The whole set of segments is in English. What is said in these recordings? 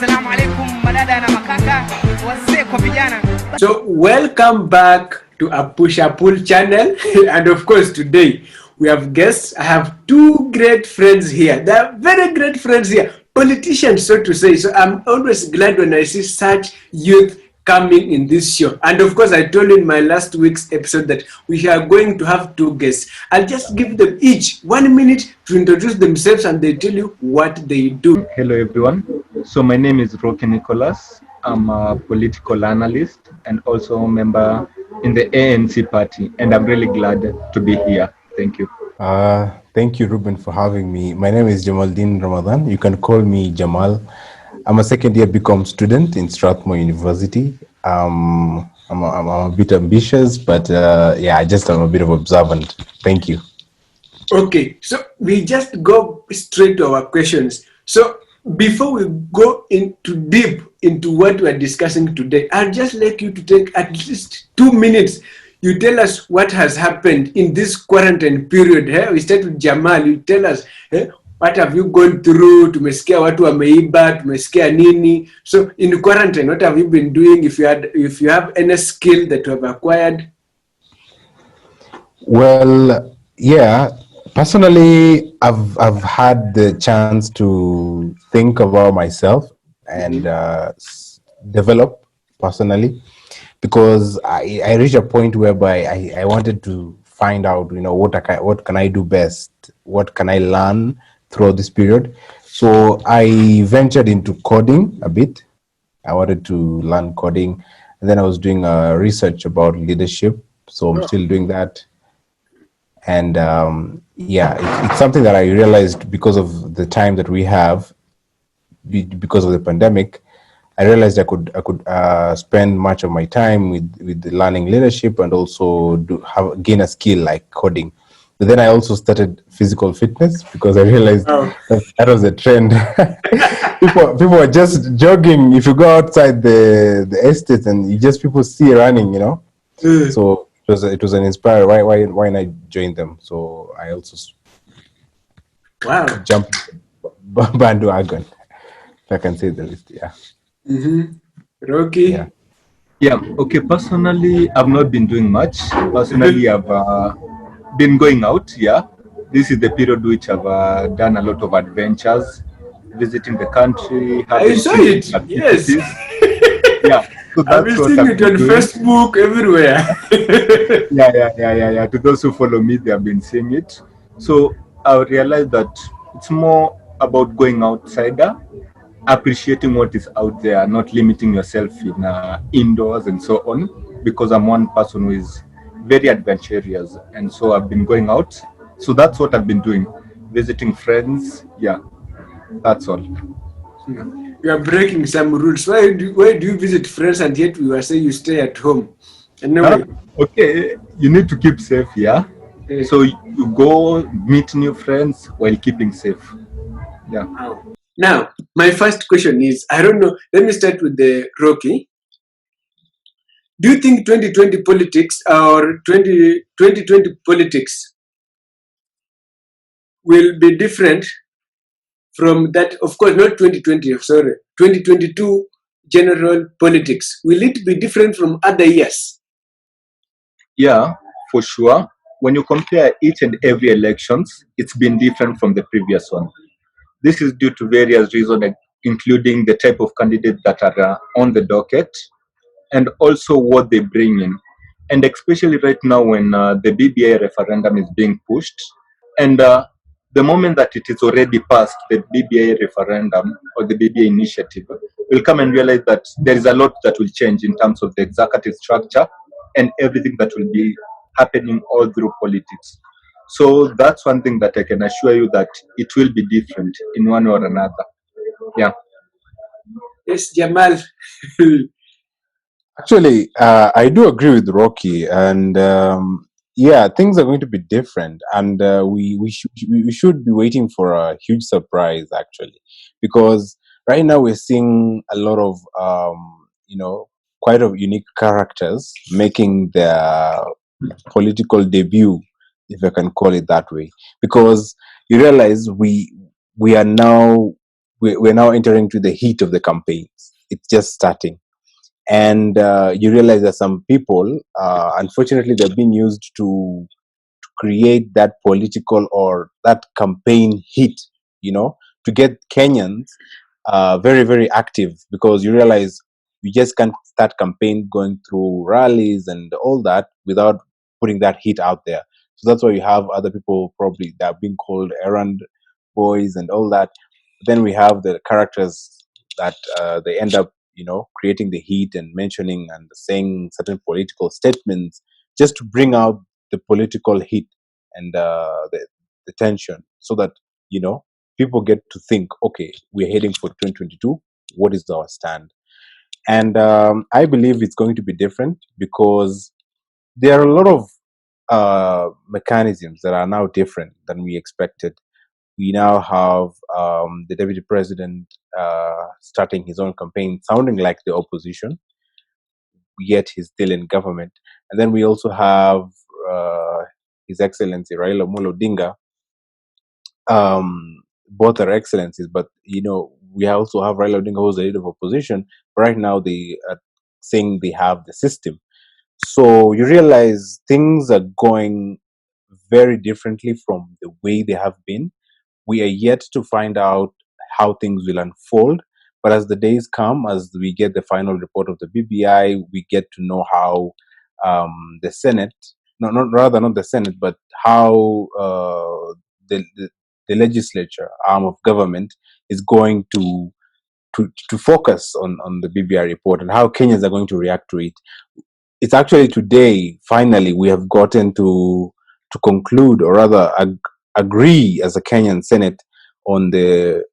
Assalamu alaikum madada na makaka, wazee kwa vijana. So welcome back to a pull channel and of course today we have guests. I have two great friends here. They are very great friends here, politicians so to say. So I'm always glad when I see such youth coming in this show. And of course I told you in my last week's episode that we are going to have two guests. I'll just give them each 1 minute to introduce themselves and they tell you what they do. Hello everyone. So my name is Nicholus. I'm a political analyst and also a member in the ANC party, and I'm really glad to be here. Thank you. Thank you, Ruben, for having me. My name is Jamaldin Ramadhan. You can call me Jamal. I'm a second year BCom student in Strathmore University. I'm a bit ambitious, but I'm a bit of observant. Thank you. Okay, so we just go straight to our questions. So before we go into deep into what we are discussing today, I'd just like you to take at least 2 minutes. You tell us what has happened in this quarantine period. We start with Jamal. You tell us what have you gone through? Tumesikia watu wameiba, tumesikia nini? So in quarantine, what have you been doing? If you have any skill that you have acquired? Well, yeah. Personally, I've had the chance to think about myself and develop personally, because I reached a point whereby I wanted to find out, what can I do best? What can I learn throughout this period? So I ventured into coding a bit. I wanted to learn coding, and then I was doing research about leadership. So I'm still doing that. And it's something that I realized because of the time that we have, because of the pandemic. I realized I could spend much of my time with learning leadership and also gain a skill like coding. But then I also started physical fitness because I realized that was a trend. people are just jogging. If you go outside the estate and people see running, So it was an inspired. Why not join them? So I also jumped bandwagon, if I can say the least. Yeah. Rocky. Yeah. Okay. Personally, I've not been doing much. Personally, I've been going out. Yeah. This is the period which I've done a lot of adventures, visiting the country. I saw it. Yes. Yeah. So I've been seeing it on Facebook everywhere. Yeah. To those who follow me, they have been seeing it. So I realized that it's more about going outside, appreciating what is out there, not limiting yourself in indoors and so on. Because I'm one person who is very adventurous, and so I've been going out. So that's what I've been doing, visiting friends. Yeah, that's all. You are breaking some rules. Why do you visit friends and yet we were saying you stay at home? Anyway. Okay, you need to keep safe, yeah? Okay. So you go meet new friends while keeping safe. Yeah. Now, my first question is, I don't know, let me start with the Rocky. Do you think 2020 politics or 2020 politics will be different from that? Of course, not 2020, sorry, 2022 general politics. Will it be different from other years? Yeah, for sure. When you compare each and every elections, it's been different from the previous one. This is due to various reasons, including the type of candidates that are on the docket and also what they bring in. And especially right now when the BBI referendum is being pushed, and the moment that it is already passed, the BBI referendum or the BBI initiative, we'll come and realize that there is a lot that will change in terms of the executive structure and everything that will be happening all through politics. So that's one thing that I can assure you that it will be different in one or another. Yeah. Yes, Jamal. Actually, I do agree with Rocky, and things are going to be different, and we should be waiting for a huge surprise actually, because right now we're seeing a lot of quite of unique characters making their political debut, if I can call it that way, because you realize we we're now entering to the heat of the campaigns. It's just starting. And you realize that some people, unfortunately, they've been used to create that political or that campaign heat, to get Kenyans very, very active, because you realize you just can't start campaign going through rallies and all that without putting that heat out there. So that's why you have other people probably that are being called errand boys and all that. Then we have the characters that they end up, creating the heat and mentioning and saying certain political statements just to bring out the political heat and the tension, so that people get to think, okay, we're heading for 2022. What is our stand? And I believe it's going to be different, because there are a lot of mechanisms that are now different than we expected. We now have the deputy president starting his own campaign, sounding like the opposition, yet he's still in government. And then we also have His Excellency Raila Amolo Odinga. Both are excellencies, but we also have Raila Odinga, who's the leader of opposition. Right now, they are saying they have the system. So you realize things are going very differently from the way they have been. We are yet to find out how things will unfold. But as the days come, as we get the final report of the BBI, we get to know how the Senate, not the Senate, but how the legislature arm of government is going to focus on the BBI report and how Kenyans are going to react to it. It's actually today, finally, we have gotten to conclude, or rather agree as a Kenyan Senate on the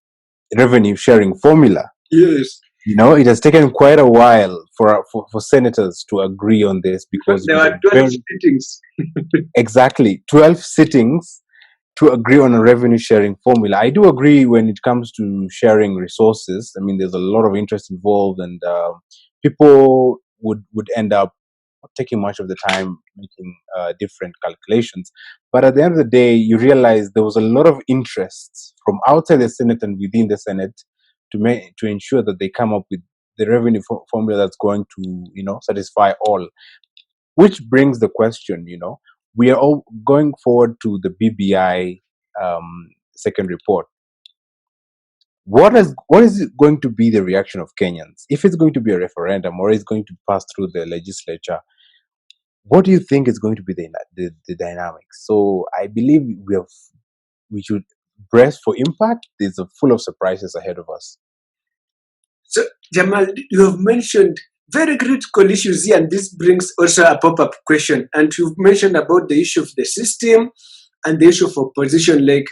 revenue sharing formula. Yes. It has taken quite a while for senators to agree on this, because There were 12 meetings. Exactly, 12 sittings to agree on a revenue sharing formula. I do agree when it comes to sharing resources. I mean, there's a lot of interest involved, and people would end up taking much of the time making different calculations. But at the end of the day, you realize there was a lot of interest from outside the Senate and within the Senate to ensure that they come up with the revenue formula that's going to satisfy all. Which brings the question, we are all going forward to the BBI second report. What is going to be the reaction of Kenyans if it's going to be a referendum or is going to pass through the legislature? What do you think is going to be the dynamics? So I believe we should brace for impact. There's a full of surprises ahead of us. So, Jamal, you have mentioned very critical issues here, and this brings also a pop-up question. And you've mentioned about the issue of the system and the issue of opposition. Like,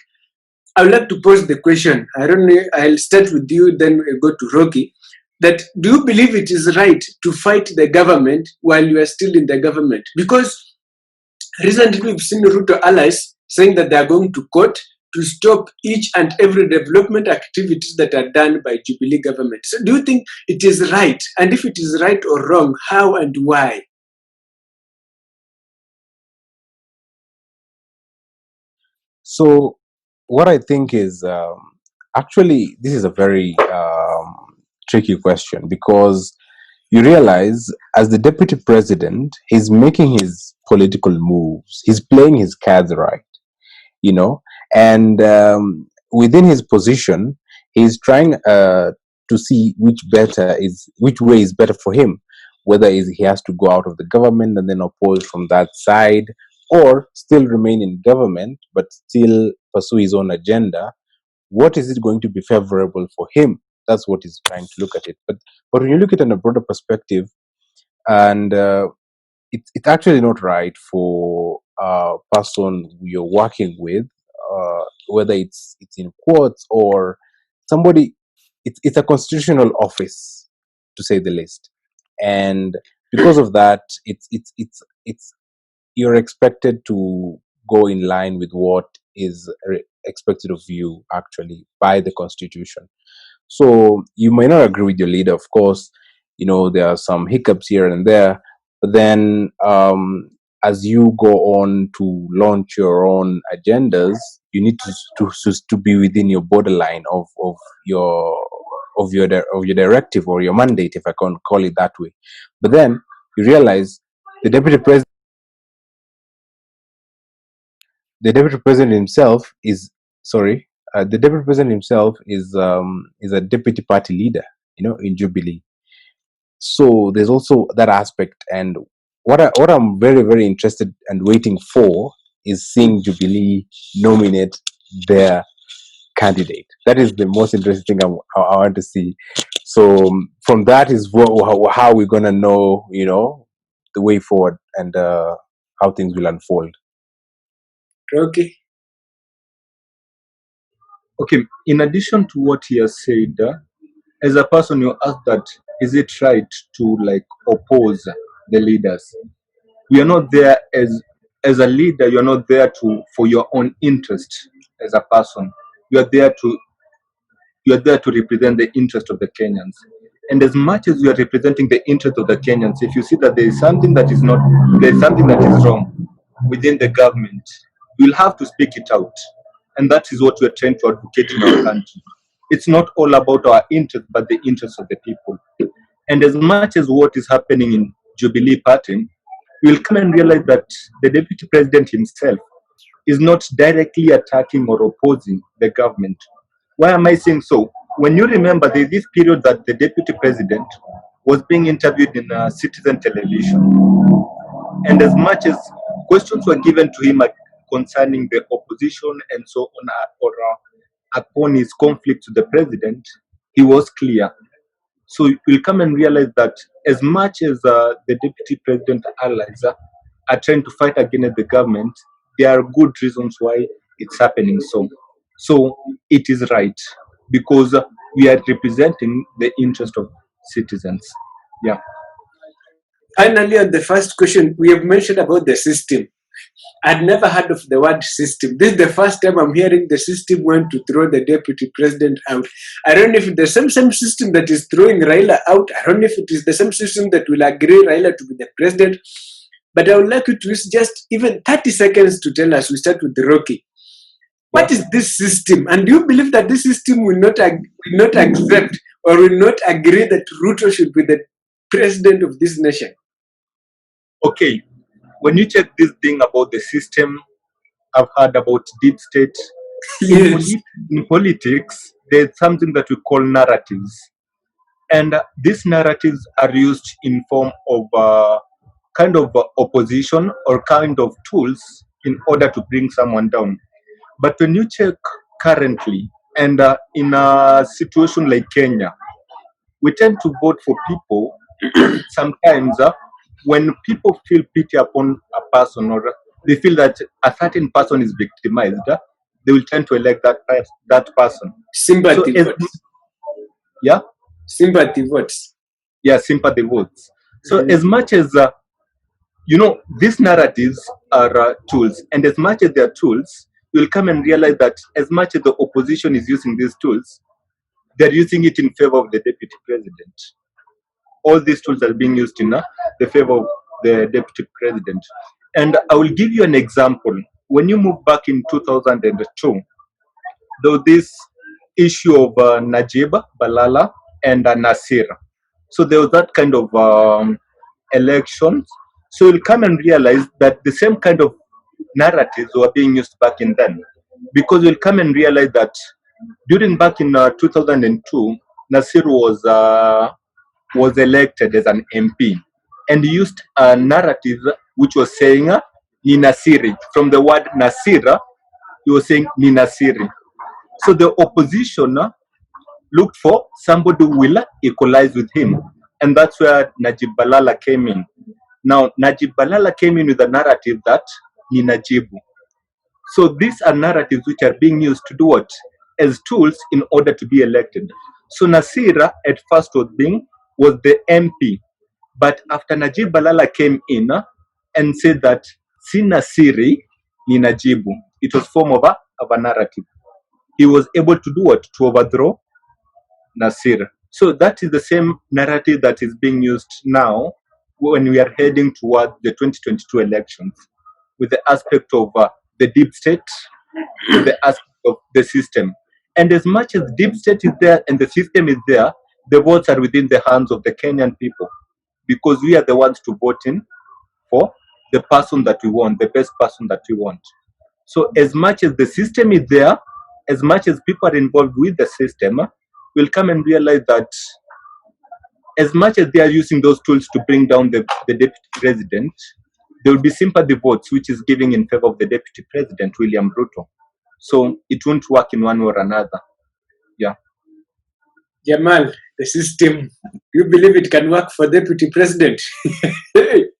I would like to pose the question. I don't know, I'll start with you, then we'll go to Rocky. That do you believe it is right to fight the government while you are still in the government? Because recently we've seen Ruto allies saying that they are going to court to stop each and every development activities that are done by Jubilee government. So do you think it is right? And if it is right or wrong, how and why? So what I think is, actually, this is a very tricky question, because you realize as the deputy president, he's making his political moves. He's playing his cards right, and within his position, he's trying to see which way is better for him, whether he has to go out of the government and then oppose from that side, or still remain in government but still pursue his own agenda. What is it going to be favorable for him? That's what he's trying to look at it. But when you look at it in a broader perspective, and it's actually not right for a person you're working with, whether it's in quotes or somebody. It's a constitutional office, to say the least, and because of that, it's you're expected to go in line with what is expected of you, actually, by the constitution. So you may not agree with your leader, of course. There are some hiccups here and there, but then as you go on to launch your own agendas, you need to be within your borderline of your of your directive or your mandate, if I can call it that way. But then you realize the deputy president the deputy president himself is sorry the deputy president himself is a deputy party leader, in Jubilee. So there's also that aspect. And what I'm very, very interested and waiting for is seeing Jubilee nominate their candidate. That is the most interesting thing I want to see. So from that is how we're gonna know, the way forward, and how things will unfold. Okay. Okay, in addition to what he has said, as a person, you ask that, is it right to like oppose the leaders? We are not there as a leader. You're not there to for your own interest as a person. You are there to represent the interest of the Kenyans. And as much as you are representing the interest of the Kenyans, if you see that there is something that is not, there is something that is wrong within the government, you'll have to speak it out. And that is what we are trying to advocate in our country. It's not all about our interest, but the interest of the people. And as much as what is happening in Jubilee Party, you'll come and realize that the deputy president himself is not directly attacking or opposing the government. Why am I saying so? When you remember, there's this period that the deputy president was being interviewed in Citizen television, and as much as questions were given to him concerning the opposition and so on, upon his conflict with the president, he was clear. So you'll come and realize that as much as the deputy president allies are trying to fight against the government, there are good reasons why it's happening so. So it is right because we are representing the interest of citizens. Yeah. Finally, on the first question, we have mentioned about the system. I'd never heard of the word system. This is the first time I'm hearing the system want to throw the deputy president out. I don't know if it's the same system that is throwing Raila out. I don't know if it is the same system that will agree Raila to be the president. But I would like you to use just even 30 seconds to tell us. We start with Rocky. What is this system? And do you believe that this system will not accept or will not agree that Ruto should be the president of this nation? Okay. When you check this thing about the system, I've heard about deep state. Yes. In politics, there's something that we call narratives. And these narratives are used in form of kind of opposition or kind of tools in order to bring someone down. But when you check currently, and in a situation like Kenya, we tend to vote for people sometimes when people feel pity upon a person or they feel that a certain person is victimized, they will tend to elect that person. Sympathy So votes. yeah, Sympathy votes. yeah, sympathy votes. So as much as these narratives are tools, and as much as they are tools, you'll come and realize that as much as the opposition is using these tools, they're using it in favor of the deputy president. All these tools are being used in the favor of the deputy president. And I will give you an example. When you move back in 2002, there was this issue of Najib Balala and Nasir. So there was that kind of elections. So you'll come and realize that the same kind of narratives were being used back in then. Because you'll come and realize that during back in 2002, Nasir was elected as an MP and he used a narrative which was saying ni Nasiri. From the word Nasira, he was saying ni Nasiri. So the opposition looked for somebody who will equalize with him. And that's where Najib Balala came in. Now, Najib Balala came in with a narrative that ni Najibu. So these are narratives which are being used to do what? As tools in order to be elected. So Nasira at first was the MP. But after Najib Balala came in and said that si Nasiri ni Najibu, it was form of a narrative. He was able to do what? To overthrow Nasir. So that is the same narrative that is being used now when we are heading toward the 2022 elections with the aspect of the deep state, with the aspect of the system. And as much as deep state is there and the system is there, the votes are within the hands of the Kenyan people because we are the ones to vote in for the person that we want, the best person that we want. So as much as the system is there, as much as people are involved with the system, we'll come and realize that as much as they are using those tools to bring down the deputy president, there will be sympathy votes which is giving in favor of the deputy president, William Ruto. So it won't work in one way or another. Yeah. Jamal, the system, you believe it can work for deputy president? Do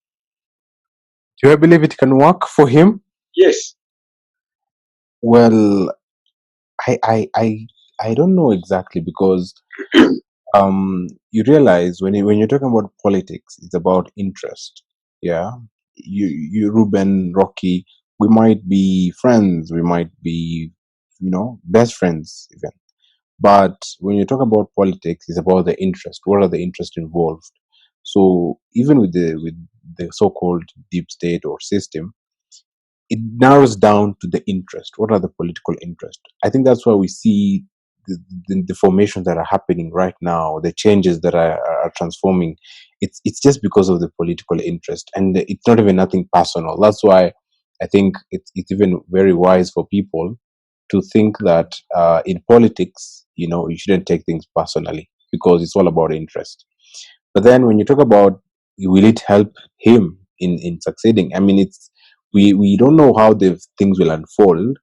I believe it can work for him? Yes. Well, I don't know exactly because you realize when you're talking about politics, it's about interest. Yeah, you Ruben, Rocky, we might be friends, we might be best friends even, but when you talk about politics, it's about the interest. What are the interests involved? So even with the so-called deep state or system, it narrows down to the interest. What are the political interests? I think that's why we see the formations that are happening right now, the changes that are transforming. It's just because of the political interest, and it's not even nothing personal. That's why I think it's even very wise for people to think that in politics, you shouldn't take things personally because it's all about interest. But then when you talk about will it help him in succeeding? I mean, we don't know how the things will unfold,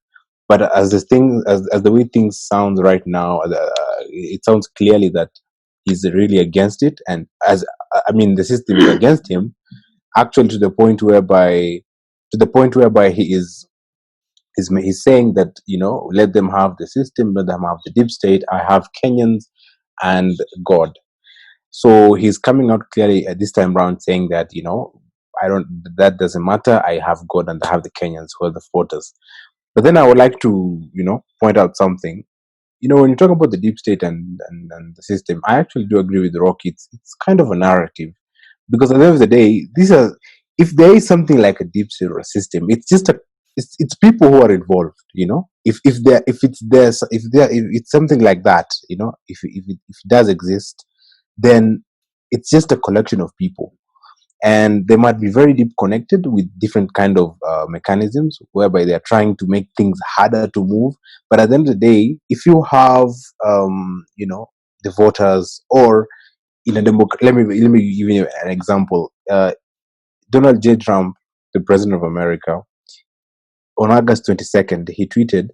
but as the way things sound right now, it sounds clearly that he's really against it, and I mean, the system is against him, actually to the point whereby he's saying that let them have the system, let them have the deep state. I have Kenyans and God. So he's coming out clearly at this time around saying that I don't that doesn't matter. I have God and I have the Kenyans who are the voters. But then I would like to point out something. When you talk about the deep state and the system, I actually do agree with Rocky. It's kind of a narrative because at the end of the day, if there is something like a deep state or a system, it's just it's people who are involved. If it's something like that, if it does exist, then it's just a collection of people, and they might be very deep connected with different kind of mechanisms whereby they are trying to make things harder to move. But at the end of the day, if you have the voters, or in a let me give you an example. Donald J. Trump, the president of America, on August 22nd, he tweeted,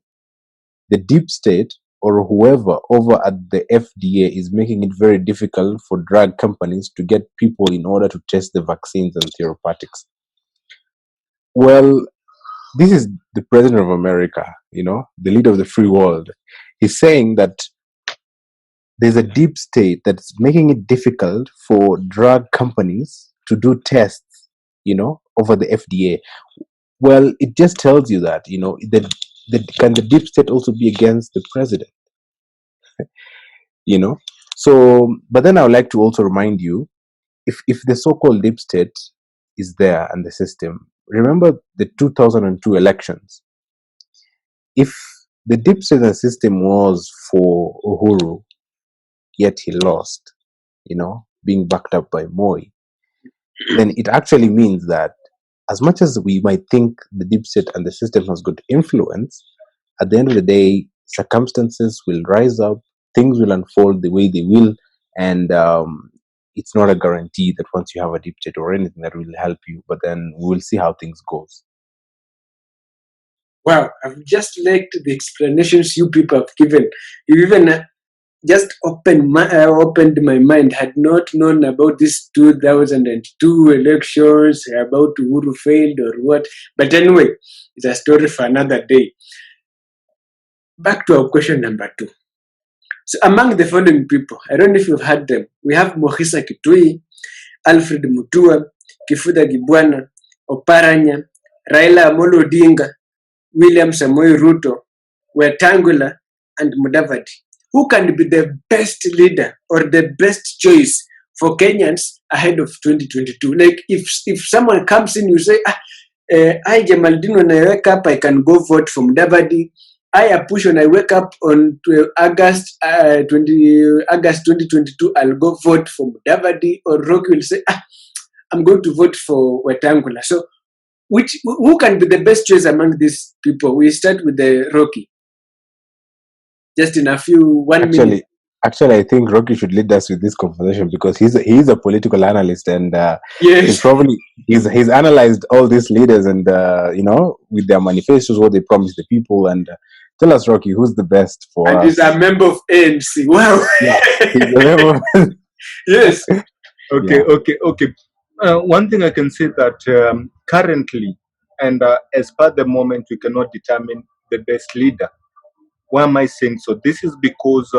"The deep state or whoever over at the FDA is making it very difficult for drug companies to get people in order to test the vaccines and therapeutics." Well, this is the president of America, the leader of the free world. He's saying that there's a deep state that's making it difficult for drug companies to do tests, over the FDA. Well, it just tells you that, can the deep state also be against the president? So, but then I would like to also remind you, if the so-called deep state is there and the system, remember the 2002 elections. If the deep state and system was for Uhuru, yet he lost, being backed up by Moi, then it actually means that as much as we might think the deep state and the system has got influence, at the end of the day, circumstances will rise up, things will unfold the way they will, and it's not a guarantee that once you have a deep state or anything that will help you, but then we will see how things goes. Wow, I've just liked the explanations you people have given. You even just opened my mind. Had not known about this 2002 elections, about Uhuru failed or what. But anyway, it's a story for another day. Back to our question number 2. So among the following people, I don't know if you've heard them. We have Mohisa Kitui, Alfred Mutua, Kifuda Gibwana, Oparanya, Raila Amolo Odinga, William Samoei Ruto, Wetangula, and Mudavadi. Who can be the best leader or the best choice for Kenyans ahead of 2022. Like if someone comes in, you say, I Jamaldin, when I wake up, I can go vote from Davadi. I a push when I wake up on August 2022, I'll go vote from Davadi, or Rocky will say, I'm going to vote for Wetangula. So who can be the best choice among these people? We start with the Rocky. Just in a few 1 minute. Actually, I think Rocky should lead us with this conversation because he's a political analyst, and Yes. he's analyzed all these leaders and with their manifestos, what they promise the people. And tell us, Rocky, who's the best for And us? he's a member of ANC. Wow. Yeah, he's a member of Yes. Okay, Yeah. okay. One thing I can say that currently, and as per the moment, we cannot determine the best leader. Why am I saying so? This is because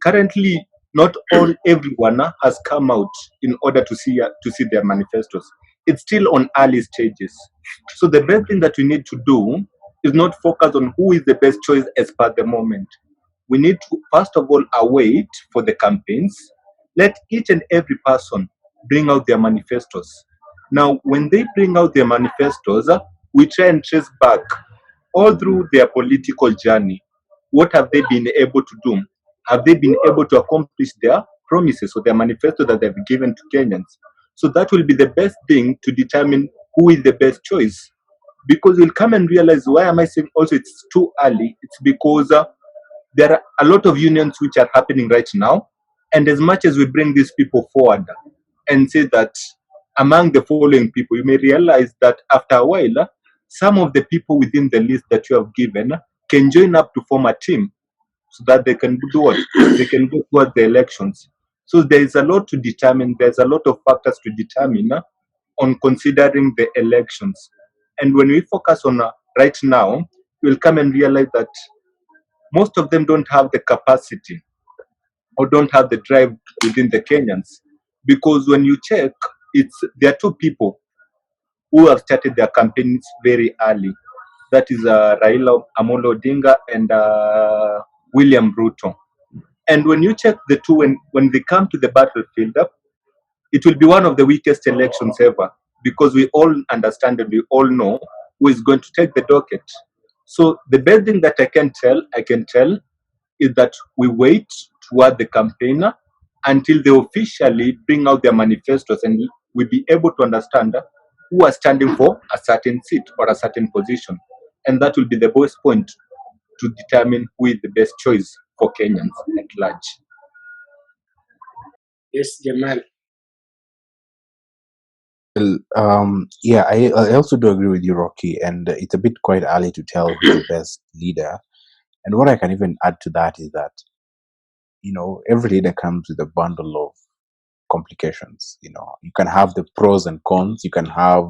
currently not everyone has come out in order to see their manifestos. It's still on early stages. So the best thing that we need to do is not focus on who is the best choice as per the moment. We need to first of all await for the campaigns. Let each and every person bring out their manifestos. Now, when they bring out their manifestos, we try and trace back all through their political journey. What have they been able to do? Have they been able to accomplish their promises or their manifesto that they've given to Kenyans? So that will be the best thing to determine who is the best choice. Because you'll come and realize, why am I saying also it's too early? It's because there are a lot of unions which are happening right now. And as much as we bring these people forward and say that among the following people, you may realize that after a while, some of the people within the list that you have given can join up to form a team so that they can do what? They can go towards the elections. So there is a lot to determine. There's a lot of factors to determine on considering the elections. And when we focus on right now, we'll come and realize that most of them don't have the capacity or don't have the drive within the Kenyans. Because when you check, there are two people who have started their campaigns very early. That is Raila Amolo Odinga and William Ruto. And when you check the two, when they come to the battlefield, it will be one of the weakest elections ever because we all understand and we all know who is going to take the docket. So the best thing that I can tell is that we wait toward the campaigner until they officially bring out their manifestos and we be able to understand who are standing for a certain seat or a certain position. And that will be the best point to determine who is the best choice for Kenyans at large. Yes, Jamal. Well, yeah, I also do agree with you, Rocky, and it's a bit quite early to tell who's the best leader. And what I can even add to that is that, every leader comes with a bundle of complications. You can have the pros and cons, you can have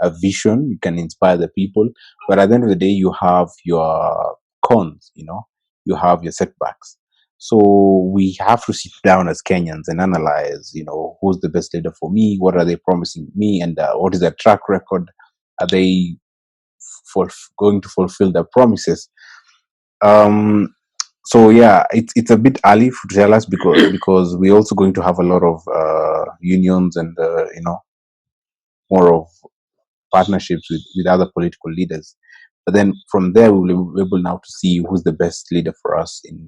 a vision, you can inspire the people, but at the end of the day, you have your cons, you have your setbacks. So we have to sit down as Kenyans and analyze, who's the best leader for me, what are they promising me, and what is their track record, are they going to fulfill their promises. So yeah, it's a bit early to tell us because we're also going to have a lot of unions and more of partnerships with other political leaders. But then from there, we will be able now to see who's the best leader for us in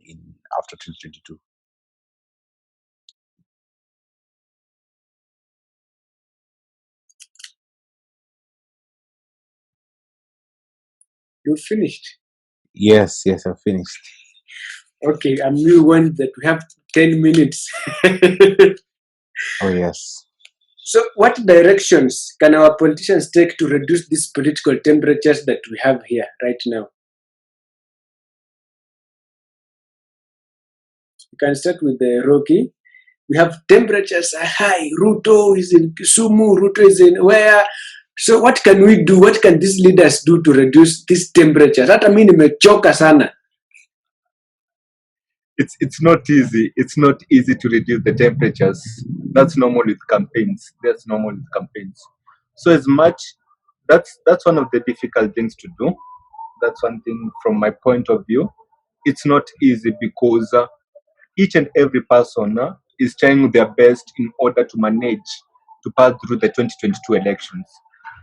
after 2022. You finished? Yes, I've finished. Okay, I'm new one that we have 10 minutes. Oh yes. So what directions can our politicians take to reduce these political temperatures that we have here right now? You can start with the Rocky. We have temperatures are high. Ruto is in Kisumu. Ruto is in where? So what can we do? What can these leaders do to reduce these temperatures? Hata mimi nimechoka sana. It's not easy. It's not easy to reduce the temperatures. That's normal with campaigns. That's normal with campaigns. So as much that's one of the difficult things to do. That's one thing from my point of view. It's not easy because each and every person is trying their best in order to manage to pass through the 2022 elections.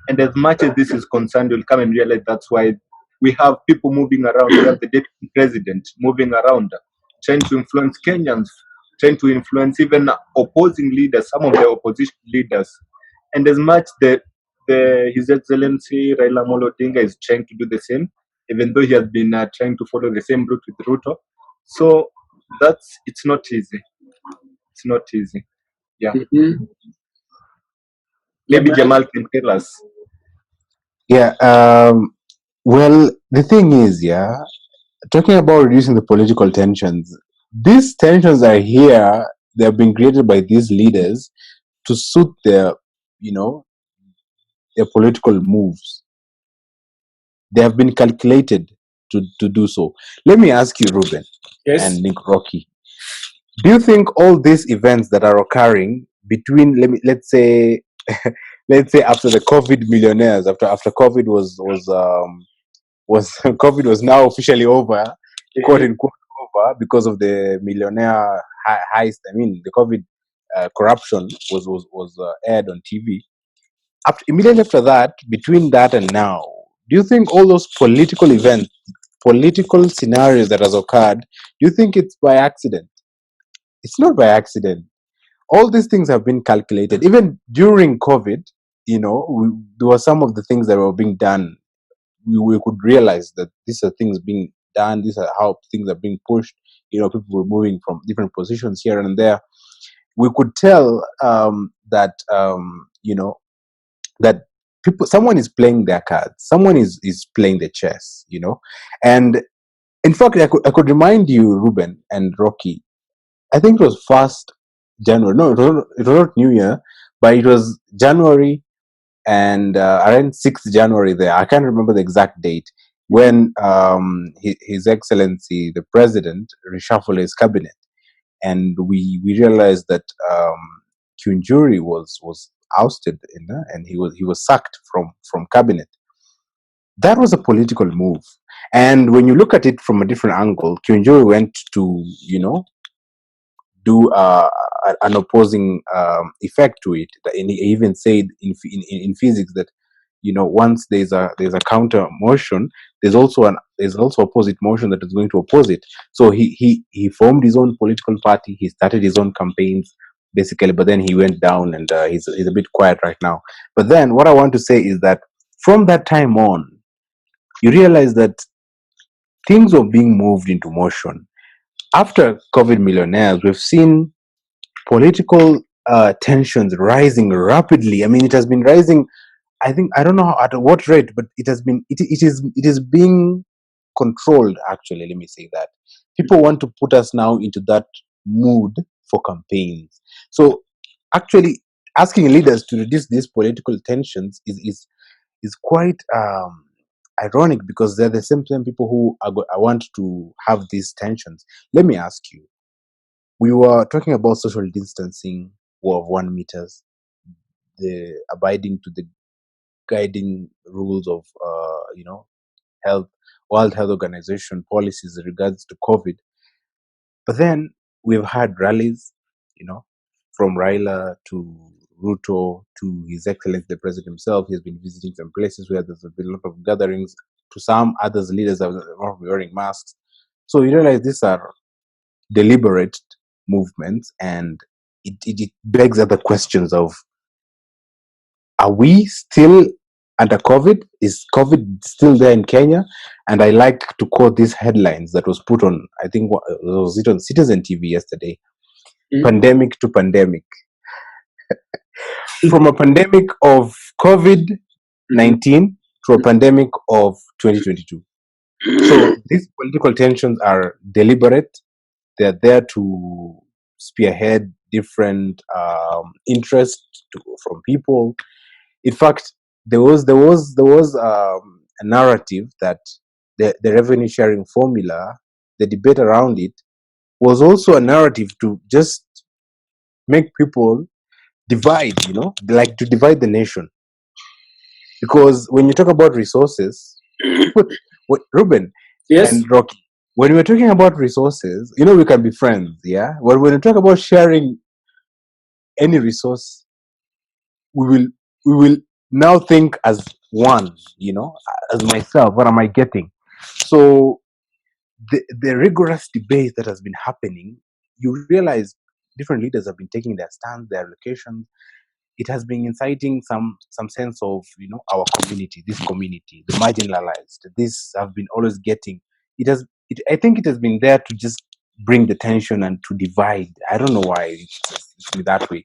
And as much as this is concerned, you'll come and realize that's why we have people moving around. We have the deputy president moving around, trying to influence Kenyans, trying to influence even opposing leaders, some of the opposition leaders. And as much the His Excellency Raila Amolo Odinga is trying to do the same, even though he has been trying to follow the same route with Ruto. So it's not easy. It's not easy. Yeah. Mhm. Maybe Jamal? Jamal can tell us. Yeah. Well, the thing is, yeah, talking about reducing the political tensions, these tensions are here. They have been created by these leaders to suit their, you know, their political moves. They have been calculated to do so. Let me ask you, Ruben Yes. and Nick Rocky, do you think all these events that are occurring between, let's say, let's say after the COVID millionaires, after COVID was COVID was now officially over, quote unquote over, because of the millionaire heist. I mean, the COVID corruption was aired on TV. Immediately after that, between that and now, do you think all those political events, political scenarios that has occurred, do you think it's by accident? It's not by accident. All these things have been calculated. Even during COVID, there were some of the things that were being done. We could realize that these are things being done. These are how things are being pushed. People were moving from different positions here and there. We could tell that someone is playing their cards. Someone is playing the chess. And in fact, I could remind you, Ruben and Rocky. I think it was first January. No, it was not New Year, but it was January and around 6th January there. I can't remember the exact date when His Excellency the President reshuffled his cabinet, and we realized that Kunjuri was ousted, and he was sacked from cabinet. That was a political move, and when you look at it from a different angle, Kunjuri went to do an opposing effect to it. And he even said in physics that once there's a counter motion, there's also opposite motion that is going to oppose it. So he formed his own political party. He started his own campaigns basically, but then he went down, and he's a bit quiet right now. But then what I want to say is that from that time on, you realize that things were being moved into motion. After COVID millionaires, we've seen political tensions rising rapidly. I mean, it has been rising. I think I don't know at what rate, but it is being controlled. Actually, let me say that people want to put us now into that mood for campaigns. So, actually, asking leaders to reduce these political tensions is quite ironic, because they're the same people who want to have these tensions. Let me ask you. We were talking about social distancing of 1 meters, the abiding to the guiding rules of health, World Health Organization policies in regards to COVID. But then we've had rallies, from Raila to Ruto to His Excellency the President himself. He has been visiting some places where there's been a lot of gatherings. To some others, leaders are not wearing masks. So you realize these are deliberate movements, and it begs other questions of, are we still under COVID? Is COVID still there in Kenya? And I like to quote these headlines that was put on, I think, was it on Citizen TV yesterday? Pandemic to pandemic. From a pandemic of COVID-19 to a pandemic of 2022. So these political tensions are deliberate. They're there to spearhead different interests from people. In fact, there was a narrative that the revenue sharing formula, the debate around it, was also a narrative to just make people divide, like to divide the nation. Because when you talk about resources, Ruben Yes. and Rocky, when we're talking about resources, we can be friends, yeah. When we talk about sharing any resource, we will now think as one, as myself, what am I getting? So the rigorous debate that has been happening, you realize different leaders have been taking their stance, their allocations. It has been inciting some sense of, our community, this community, the marginalized. This have been always getting. I think it has been there to just bring the tension and to divide. I don't know why it's been that way.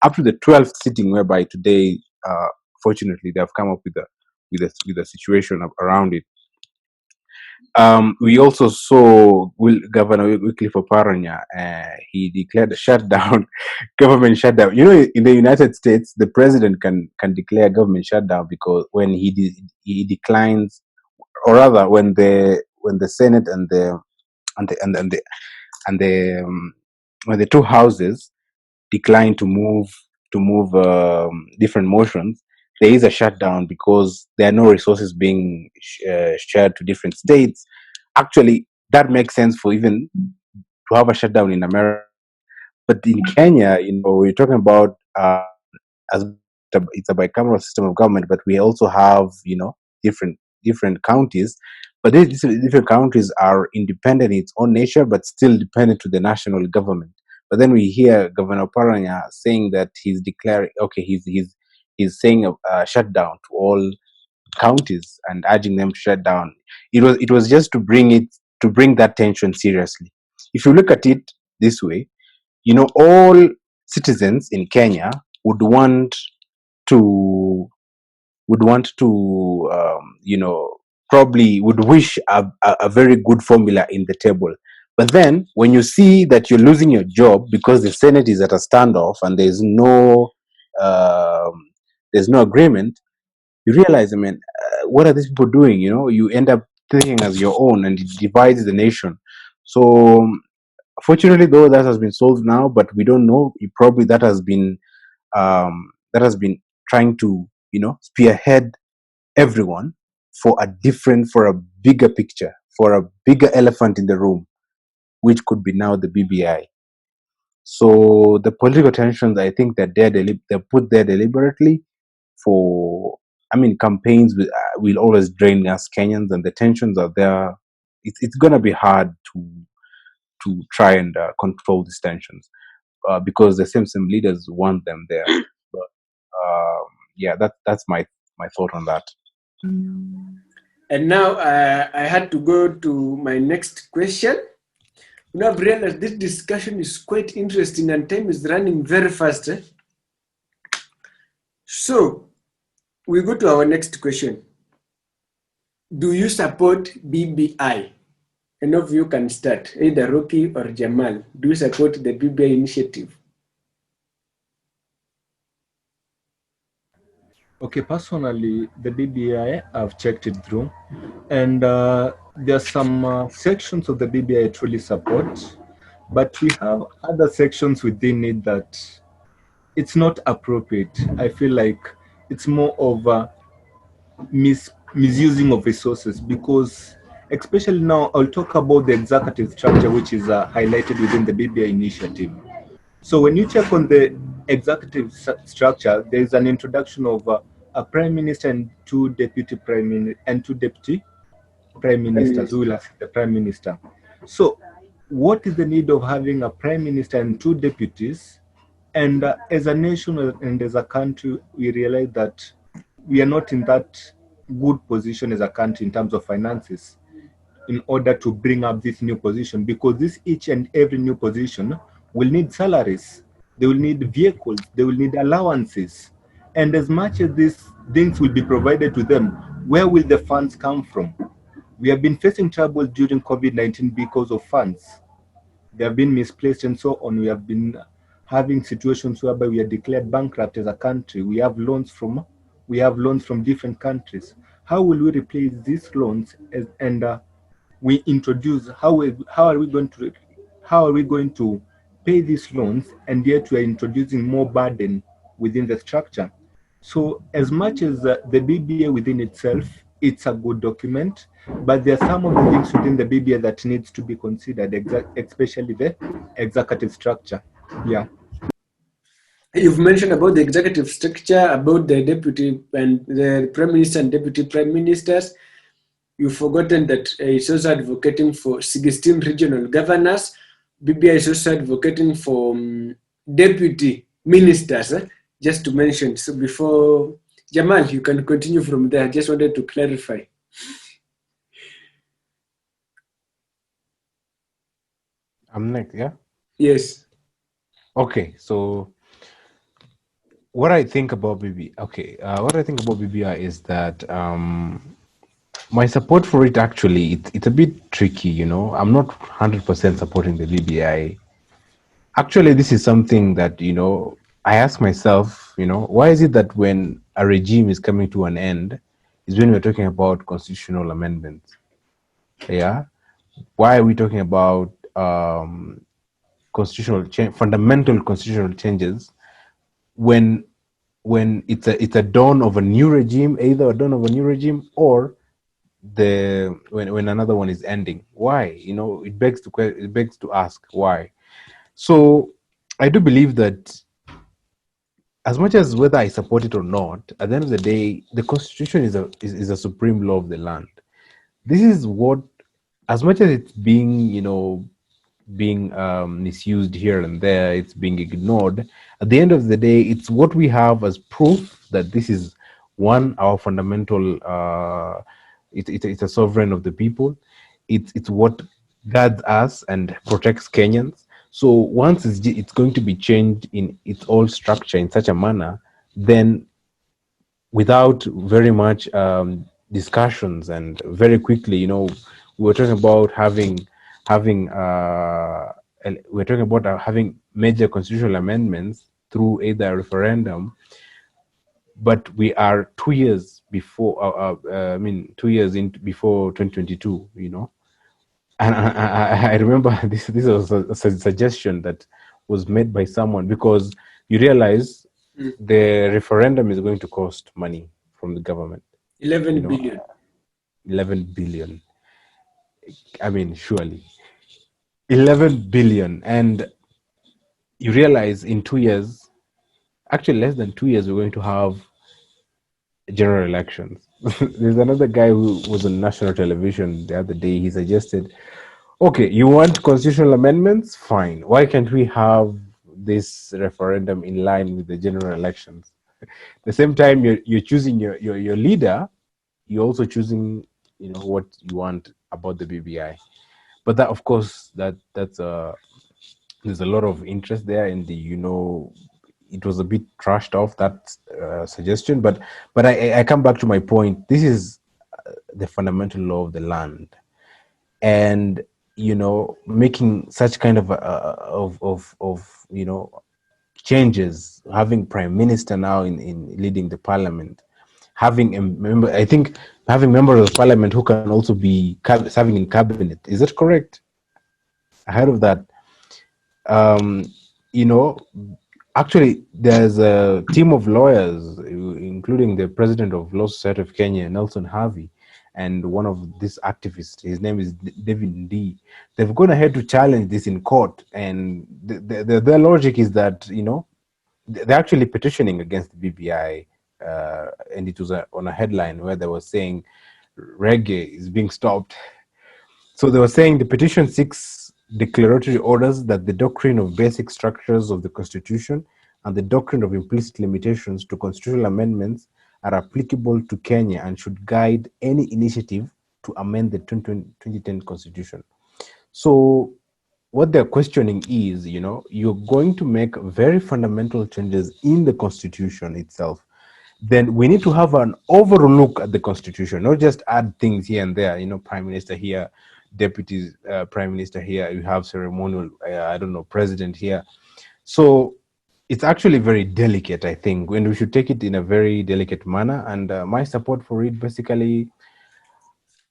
Up to the 12th sitting, whereby today, fortunately, they have come up with a situation around it. We also saw Governor Wycliffe Oparanya. He declared a shutdown, government shutdown. In the United States, the president can declare government shutdown because when he declines, or rather, when the Senate and when the two houses decline to move different motions, there is a shutdown because there are no resources being shared to different states. Actually, that makes sense for even to have a shutdown in America, but in Kenya, we're talking about as it's a bicameral system of government, but we also have different counties. But these different counties are independent in its own nature, but still dependent to the national government. But then we hear Governor Paranya saying that he's declaring, okay, he's saying a shutdown to all counties and urging them to shut down. It was just to bring that tension seriously. If you look at it this way, all citizens in Kenya to would want to probably would wish a very good formula in the table. But then when you see that you're losing your job because the Senate is at a standoff and um, there's no agreement, you realize, I mean, what are these people doing? You end up thinking as your own, and it divides the nation. So fortunately, though, that has been solved now, but we don't know. Probably that has been trying to spearhead everyone for a bigger picture, for a bigger elephant in the room, which could be now the BBI. So the political tensions, I think that they're put there deliberately for, I mean, campaigns will always drain us Kenyans, and the tensions are there. It's gonna be hard to try and control these tensions because the same leaders want them there. But yeah, that's my thought on that. And now I had to go to my next question. I've realized this discussion is quite interesting and time is running very fast. So we go to our next question. Do you support BBI? Any of you can start, either Rocky or Jamal. Do you support the BBI initiative? Okay, personally, the BBI, I've checked it through, and there are some sections of the BBI I truly support, but we have other sections within it that it's not appropriate. I feel like it's more of a misusing of resources because, especially now, I'll talk about the executive structure, which is highlighted within the BBI initiative. So when you check on the executive structure, there is an introduction of a prime minister and two deputy prime ministers who will assist the prime minister. So what is the need of having a prime minister and two deputies? And as a nation and as a country, we realize that we are not in that good position as a country in terms of finances in order to bring up this new position, because this each and every new position will need salaries, they will need vehicles, they will need allowances. And as much as these things will be provided to them, where will the funds come from? We have been facing trouble during COVID-19 because of funds. They have been misplaced and so on. We have been having situations whereby we are declared bankrupt as a country. We have loans from different countries. How will we replace these loans and we introduce how are we going to pay these loans, and yet we are introducing more burden within the structure? So as much as the BBA within itself, it's a good document, but there are some of the things within the BBA that needs to be considered, especially the executive structure. Yeah. You've mentioned about the executive structure, about the deputy and the prime minister and deputy prime ministers. You've forgotten that it's also advocating for 16 regional governors. BBI is also advocating for deputy ministers, just to mention. So before, Jamal, you can continue from there. I just wanted to clarify. I'm next, yeah? Yes. Okay, so what I think about what I think about BBI is that my support for it actually it's a bit tricky, you know. I'm not 100% supporting the BBI. Actually, this is something that, you know, I ask myself, you know, why is it that when a regime is coming to an end is when we're talking about constitutional amendments? Yeah. Why are we talking about fundamental constitutional changes when it's a dawn of a new regime, either a dawn of a new regime or when another one is ending? Why? You know, it begs to ask why. So I do believe that as much as whether I support it or not, at the end of the day, the constitution is a supreme law of the land. This is what, as much as it's being, you know, being misused here and there, it's being ignored. At the end of the day, it's what we have as proof that this is one our fundamental. It's a sovereign of the people. It's what guards us and protects Kenyans. So once it's going to be changed in its old structure in such a manner, then without very much discussions and very quickly, you know, we were talking about we're talking about having major constitutional amendments through either a referendum, but we are 2 years before. I mean, 2 years in before 2022. You know, and I remember this was a suggestion that was made by someone, because you realize the referendum is going to cost money from the government. 11 You know, billion. 11 billion. I mean, surely 11 billion. And you realize in 2 years, actually less than 2 years, we're going to have general elections. There's another guy who was on national television the other day. He suggested, okay, you want constitutional amendments? Fine. Why can't we have this referendum in line with the general elections? The same time you're choosing your leader, you're also choosing, you know, what you want about the BBI. But that, of course, that's there's a lot of interest there in the, you know, it was a bit trashed off, that suggestion. But I come back to my point. This is the fundamental law of the land, and you know, making such kind of you know, changes, having prime minister now in leading the parliament, having a member, I think having members of parliament who can also be serving in cabinet. Is that correct? Ahead of that, um, you know, actually, there's a team of lawyers, including the president of Law Society of Kenya, Nelson Harvey, and one of these activists. His name is David D. They've gone ahead to challenge this in court, and their logic is that, you know, they're actually petitioning against the BBI, and it was on a headline where they were saying reggae is being stopped. So they were saying the petition seeks declaratory orders that the doctrine of basic structures of the Constitution and the doctrine of implicit limitations to constitutional amendments are applicable to Kenya and should guide any initiative to amend the 2010 Constitution. So what they're questioning is, you know, you're going to make very fundamental changes in the Constitution itself. Then we need to have an overall look at the Constitution, not just add things here and there, you know, prime minister here, deputy prime minister here, you have ceremonial, I don't know, president here. So it's actually very delicate, I think, when we should take it in a very delicate manner. And my support for it, basically,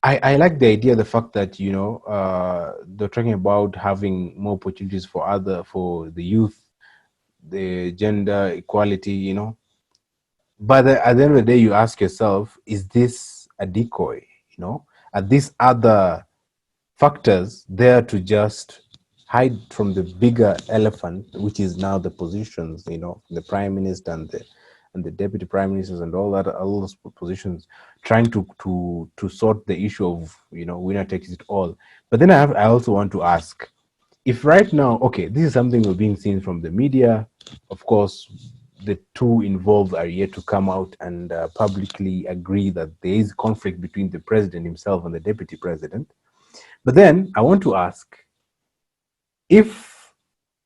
I like the idea, the fact that, you know, they're talking about having more opportunities for the youth, the gender equality, you know. But at the end of the day, you ask yourself, is this a decoy? You know, are these other factors there to just hide from the bigger elephant, which is now the positions, you know, the prime minister and the deputy prime ministers and all those positions, trying to sort the issue of, you know, winner takes it all. But then I also want to ask, if right now, okay, this is something we're being seen from the media, of course, the two involved are yet to come out and publicly agree that there is conflict between the president himself and the deputy president. But then I want to ask, if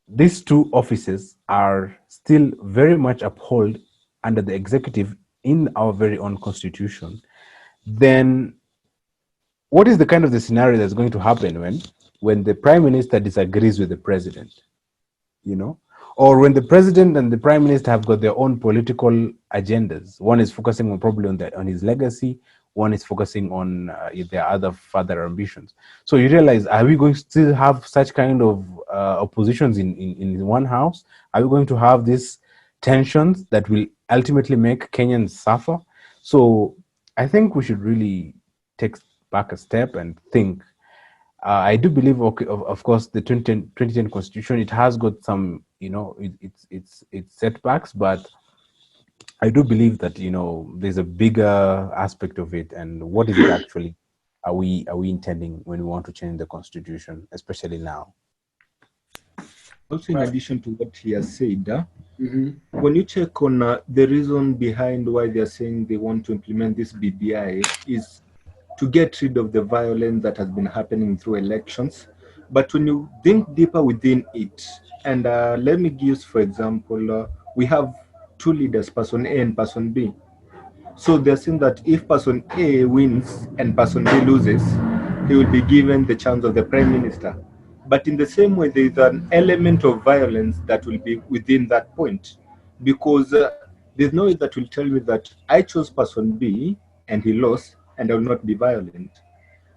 these two offices are still very much upheld under the executive in our very own constitution, then what is the kind of the scenario that's going to happen when the prime minister disagrees with the president, you know, or when the president and the prime minister have got their own political agendas? One is focusing on probably on his legacy, one is focusing on their other further ambitions. So you realize, are we going to still have such kind of oppositions in one house? Are we going to have these tensions that will ultimately make Kenyans suffer? So I think we should really take back a step and think. I do believe, okay, of course, the 2010 constitution, it has got some, you know, it's setbacks, but I do believe that, you know, there's a bigger aspect of it, and what is it actually are we intending when we want to change the constitution, especially now? Also, in addition to what he has said, when you check on the reason behind why they are saying they want to implement this BBI is to get rid of the violence that has been happening through elections. But when you think deeper within it, and let me give, for example, we have two leaders, person A and person B. So they're saying that if person A wins and person B loses, he will be given the chance of the prime minister. But in the same way, there is an element of violence that will be within that point, because there's no way that will tell me that I chose person B and he lost and I will not be violent.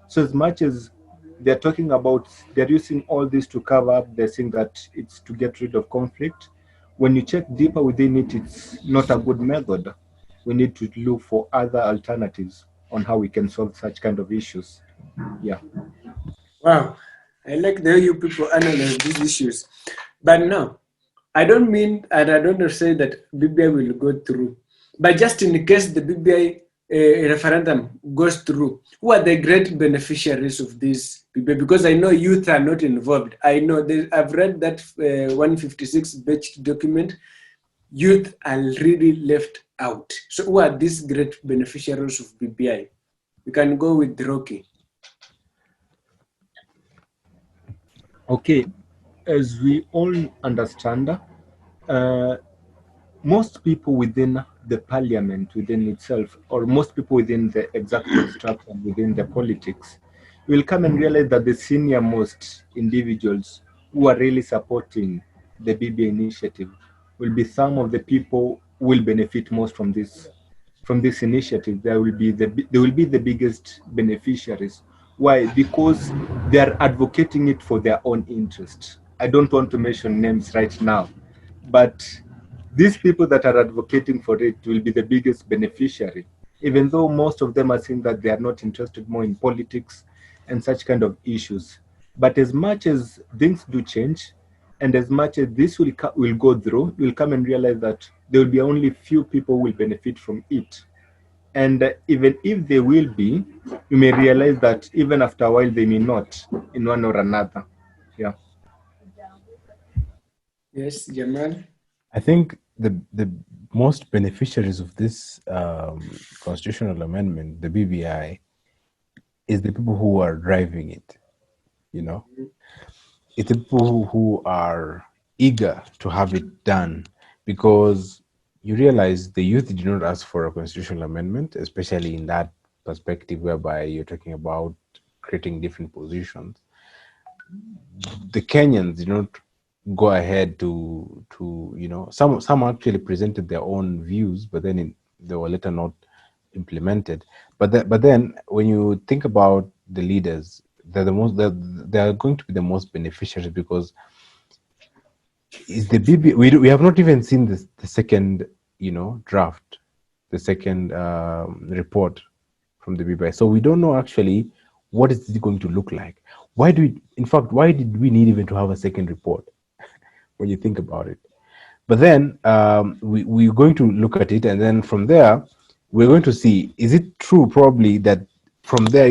So as much as they're talking about, they're using all this to cover up, they're saying that it's to get rid of conflict. When you check deeper within it, it's not a good method. We need to look for other alternatives on how we can solve such kind of issues. Yeah. Wow, I like the way you people analyze these issues. But no, I don't mean, and I don't say that BBI will go through. But just in case the BBI referendum goes through, who are the great beneficiaries of this BBI? Because I know youth are not involved. I know I've read that 156 page document. Youth are really left out. So who are these great beneficiaries of BBI? We can go with Rocky. Okay, as we all understand, most people within the parliament, within itself, or most people within the executive structure, within the politics, will come and realize that the senior most individuals who are really supporting the BBI initiative will be some of the people who will benefit most from this initiative. They will be the biggest beneficiaries. Why? Because they are advocating it for their own interest. I don't want to mention names right now, but these people that are advocating for it will be the biggest beneficiary, even though most of them are saying that they are not interested more in politics and such kind of issues. But as much as things do change, and as much as this will go through, you'll come and realize that there will be only few people who will benefit from it. And even if they will be, you may realize that even after a while, they may not, in one or another. Yeah. Yes, Jamal. I think the most beneficiaries of this constitutional amendment, the BBI, is the people who are driving it. You know, it's the people who are eager to have it done, because you realize the youth did not ask for a constitutional amendment, especially in that perspective whereby you're talking about creating different positions. The Kenyans did not go ahead to you know, some actually presented their own views, but then they were later not implemented. But then when you think about the leaders, they're going to be the most beneficiaries, because is the BB we have not even seen the second, you know, draft, the second report from the BBI, so we don't know actually what is it going to look like. why do we, in fact, why did we need even to have a second report when you think about it? But then we're going to look at it, and then from there, we're going to see, is it true probably that from there,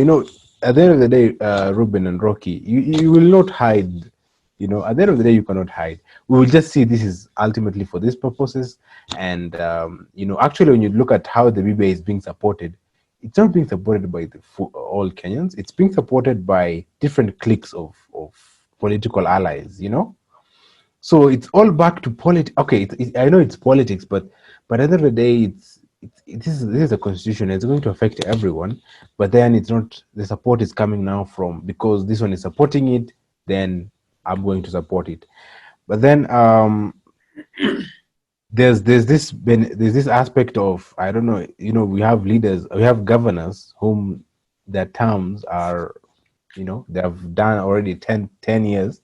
at the end of the day, Ruben and Rocky, you will not hide. At the end of the day, you cannot hide. We will just see this is ultimately for these purposes. And, actually, when you look at how the BBI is being supported, it's not being supported by all Kenyans. It's being supported by different cliques of political allies. So it's all back to politics. Okay, I know it's politics, but at the end of the day, this is a constitution. It's going to affect everyone, but then it's not. The support is coming now from, because this one is supporting it, then I'm going to support it. But then there's this aspect of, I don't know. We have leaders, we have governors whom their terms are, they have done already 10 years,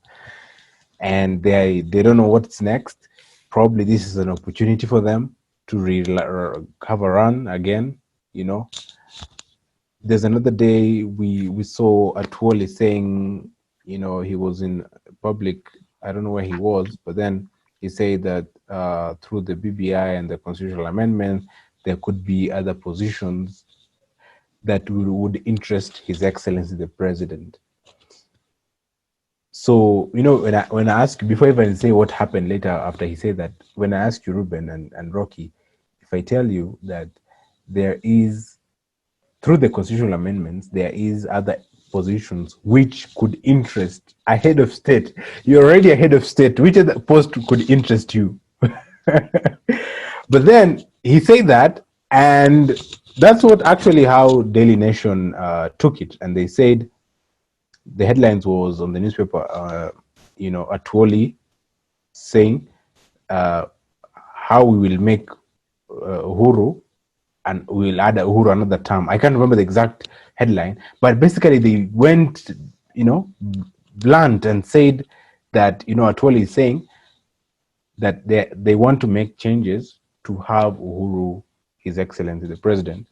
and they don't know what's next. Probably this is an opportunity for them to have a run again. There's another day we saw Atwoli saying, he was in public. I don't know where he was, but then he said that through the BBI and the constitutional amendment, there could be other positions that would interest His Excellency the President. So, when I ask, before I even say what happened later after he said that, when I ask you, Ruben and Rocky, if I tell you that there is, through the constitutional amendments, there is other positions which could interest a head of state. You're already a head of state. Which other post could interest you? But then he said that, and that's what actually how Daily Nation took it. And they said, the headlines was on the newspaper, Atwoli saying how we will make Uhuru, and we will add Uhuru another term. I can't remember the exact headline, but basically they went, blunt and said that, Atwoli is saying that they want to make changes to have Uhuru, His Excellency the President,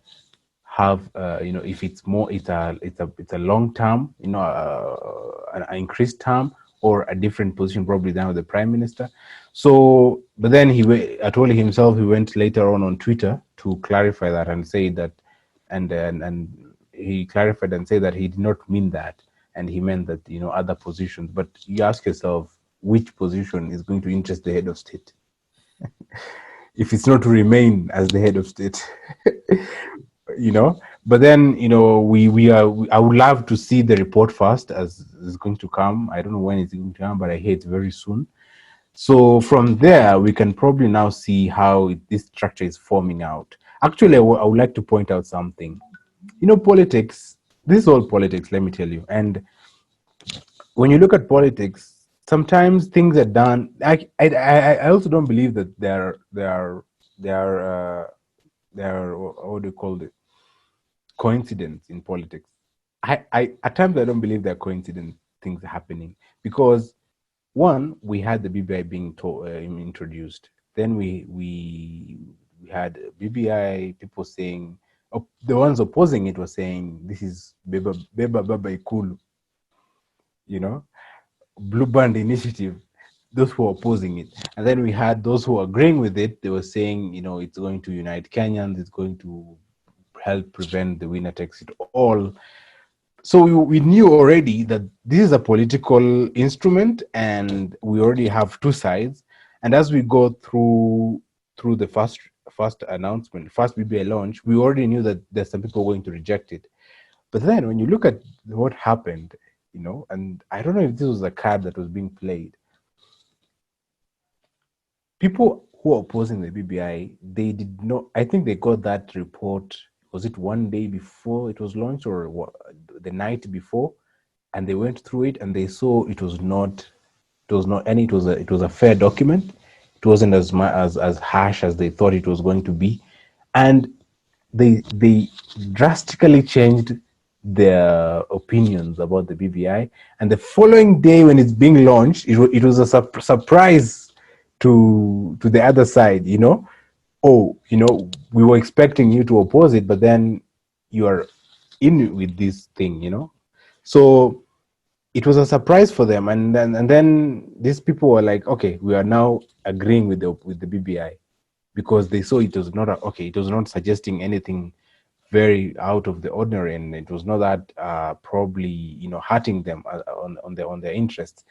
have if it's more, it's a long term, an increased term, or a different position, probably than the Prime Minister. So, but then Atwoli himself, he went later on Twitter to clarify that and say that, and he clarified and said that he did not mean that, and he meant that other positions. But you ask yourself, which position is going to interest the head of state if it's not to remain as the head of state? But then I would love to see the report first, as it's going to come. I don't know when it's going to come, but I hear it's very soon. So from there, we can probably now see how this structure is forming out. Actually, I would like to point out something. Politics, this is all politics, let me tell you. And when you look at politics, sometimes things are done. I also don't believe that they are what do you call it, coincidence in politics. At times I don't believe there are coincident things happening, because one, we had the BBI being introduced. Then we had BBI people saying, the ones opposing it were saying this is Beba Ikulu, Blue Band Initiative. Those who are opposing it, and then we had those who are agreeing with it. They were saying, it's going to unite Kenyans, it's going to help prevent the winner takes it all. So we knew already that this is a political instrument, and we already have two sides. And as we go through the first announcement, first BBI launch, we already knew that there's some people going to reject it. But then when you look at what happened, and I don't know if this was a card that was being played. People who are opposing the BBI, they did not, I think they got that report, was it one day before it was launched, or the night before, and they went through it and they saw it was a fair document. It wasn't as harsh as they thought it was going to be, and they drastically changed their opinions about the BBI. And the following day, when it's being launched, it was a surprise to the other side. We were expecting you to oppose it, but then you are in with this thing. So it was a surprise for them, and then these people were like, okay, we are now agreeing with the BBI, because they saw it was not it was not suggesting anything very out of the ordinary, and it was not that probably hurting them on their interests.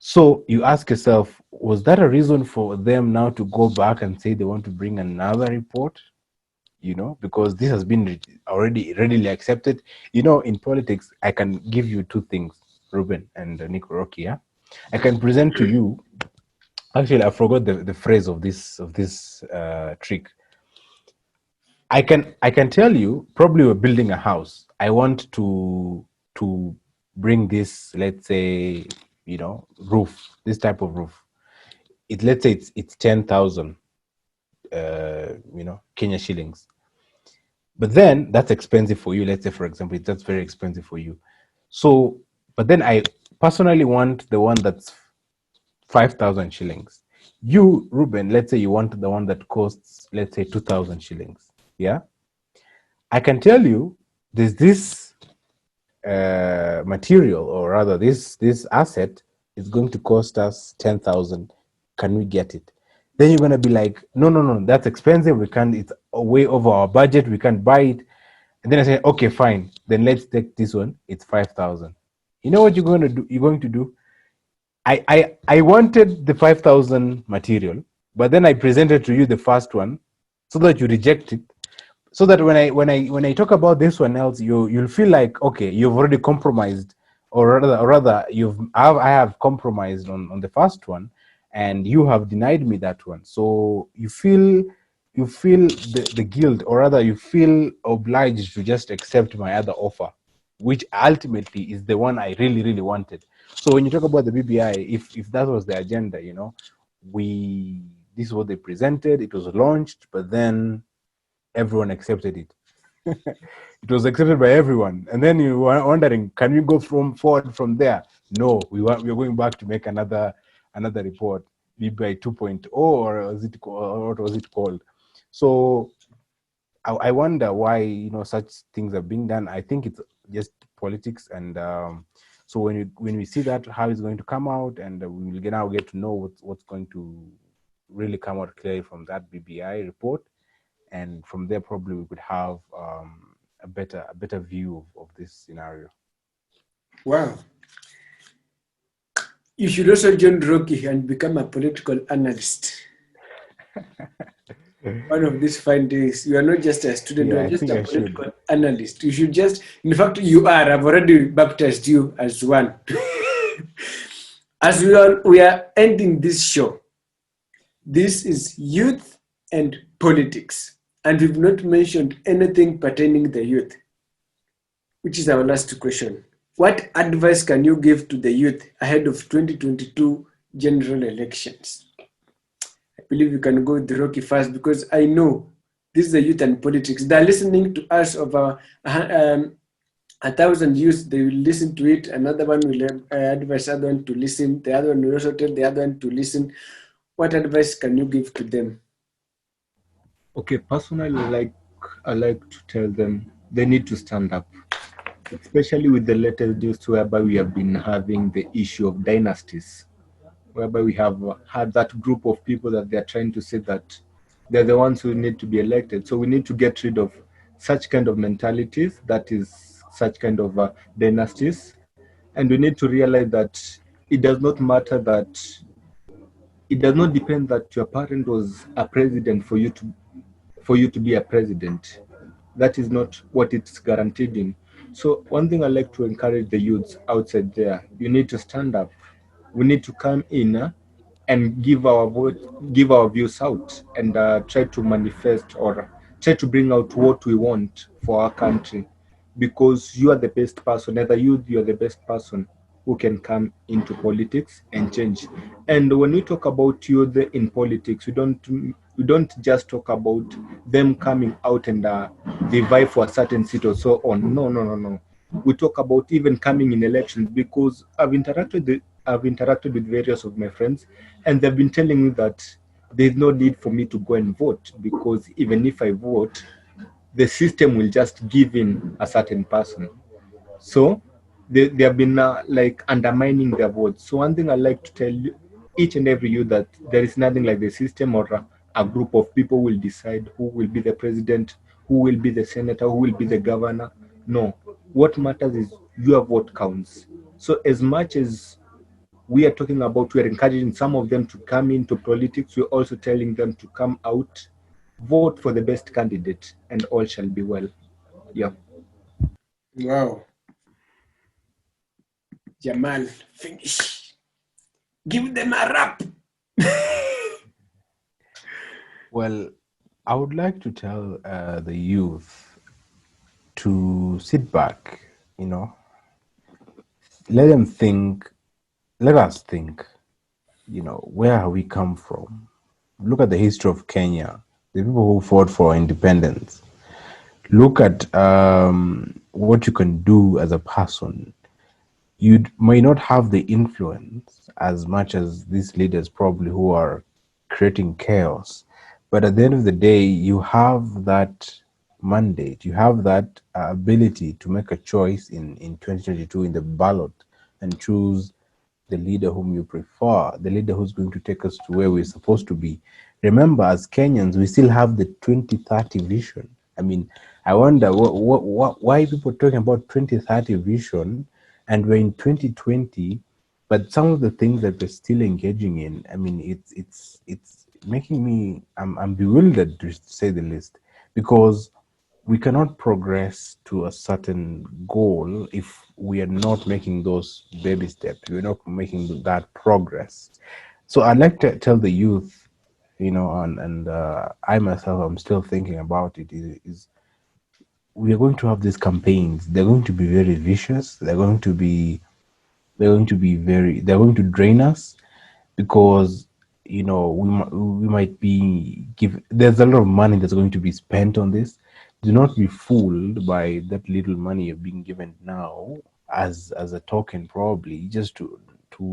So you ask yourself, was that a reason for them now to go back and say they want to bring another report? Because this has been already readily accepted. In politics, I can give you two things, Ruben and Nico Rocky. Yeah, I can present to you. Actually, I forgot the phrase of this trick. I can tell you, probably we're building a house. I want to bring this, let's say, roof, this type of roof. Let's say it's 10,000 Kenya shillings. But then that's expensive for you. Let's say, for example, that's very expensive for you. So, but then I personally want the one that's 5,000 shillings. You, Ruben, let's say you want the one that costs, let's say, 2,000 shillings. Yeah. I can tell you there's this material, or rather this asset is going to cost us 10,000. Can we get it? Then you're going to be like, no, that's expensive. We can't, it's way over our budget. We can't buy it. And then I say, okay, fine. Then let's take this one. It's 5,000. You know what you're going to do? You're going to do? I wanted the 5,000 material, but then I presented to you the first one so that you reject it. So that when I talk about this one else, you'll feel like, okay, you've already compromised, or rather I have compromised on the first one, and you have denied me that one. So you feel the guilt, or rather you feel obliged to just accept my other offer, which ultimately is the one I really, really wanted. So when you talk about the BBI, if that was the agenda, this is what they presented, it was launched, but then everyone accepted it. It was accepted by everyone, and then you were wondering, can we go forward from there? No, we're going back to make another report, BBI 2.0, or what was it called? So I wonder why such things are being done. I think it's just politics, and so when we see that, how it's going to come out, and we will now get to know what's going to really come out clearly from that BBI report, and from there probably we could have a better view of this scenario. Wow. You should also join Rocky and become a political analyst. One of these fine days, you are not just a student, you are just a political analyst. You should just, in fact, you are. I've already baptized you as one. As we are ending this show, this is youth and politics, and we've not mentioned anything pertaining the youth, which is our last question. What advice can you give to the youth ahead of 2022 general elections? I believe you can go with the Rocky first, because I know this is the youth and politics. They're listening to us over 1,000 youths. They will listen to it. Another one will advise other one to listen. The other one will also tell the other one to listen. What advice can you give to them? Okay, personally, I like to tell them they need to stand up, especially with the latest news whereby we have been having the issue of dynasties, whereby we have had that group of people that they're trying to say that they're the ones who need to be elected. So we need to get rid of such kind of mentalities, that is such kind of dynasties. And we need to realize that it does not matter that it does not depend that your parent was a president for you to be a president. That is not what it's guaranteed in. So one thing I like to encourage the youths outside there, you need to stand up. We need to come in and give our vote, give our views out, and try to manifest or try to bring out what we want for our country, because you are the best person. As a youth, you are the best person who can come into politics and change. And when we talk about youth in politics, we don't just talk about them coming out and they vie for a certain seat or so on. No. We talk about even coming in elections, because I've interacted with various of my friends, and they've been telling me that there's no need for me to go and vote, because even if I vote, the system will just give in a certain person. So they have been like undermining their votes. So one thing I like to tell each and every youth that there is nothing like the system or a group of people will decide who will be the president, who will be the senator, who will be the governor. No, what matters is your vote counts. So as much as we are talking about, we are encouraging some of them to come into politics, we're also telling them to come out, vote for the best candidate, and all shall be well. Yeah. Wow. Jamal, finish. Give them a rap. Well, I would like to tell the youth to sit back, let them think, let us think, where have we come from? Look at the history of Kenya, the people who fought for independence. Look at what you can do as a person. You may not have the influence as much as these leaders probably who are creating chaos, but at the end of the day, you have that mandate, you have that ability to make a choice in 2022 in the ballot and choose the leader whom you prefer, the leader who's going to take us to where we're supposed to be. Remember, as Kenyans, we still have the 2030 vision. I mean, I wonder why people are talking about 2030 vision and we're in 2020, but some of the things that we're still engaging in, I mean, it's making me, I'm bewildered to say the least, because we cannot progress to a certain goal if we are not making those baby steps. We're not making that progress. So I'd like to tell the youth, and I myself, I'm still thinking about it, is we are going to have these campaigns. They're going to be very vicious. They're going to drain us because we might be there's a lot of money that's going to be spent on this. Do not be fooled by that little money you're being given now as a token, probably just to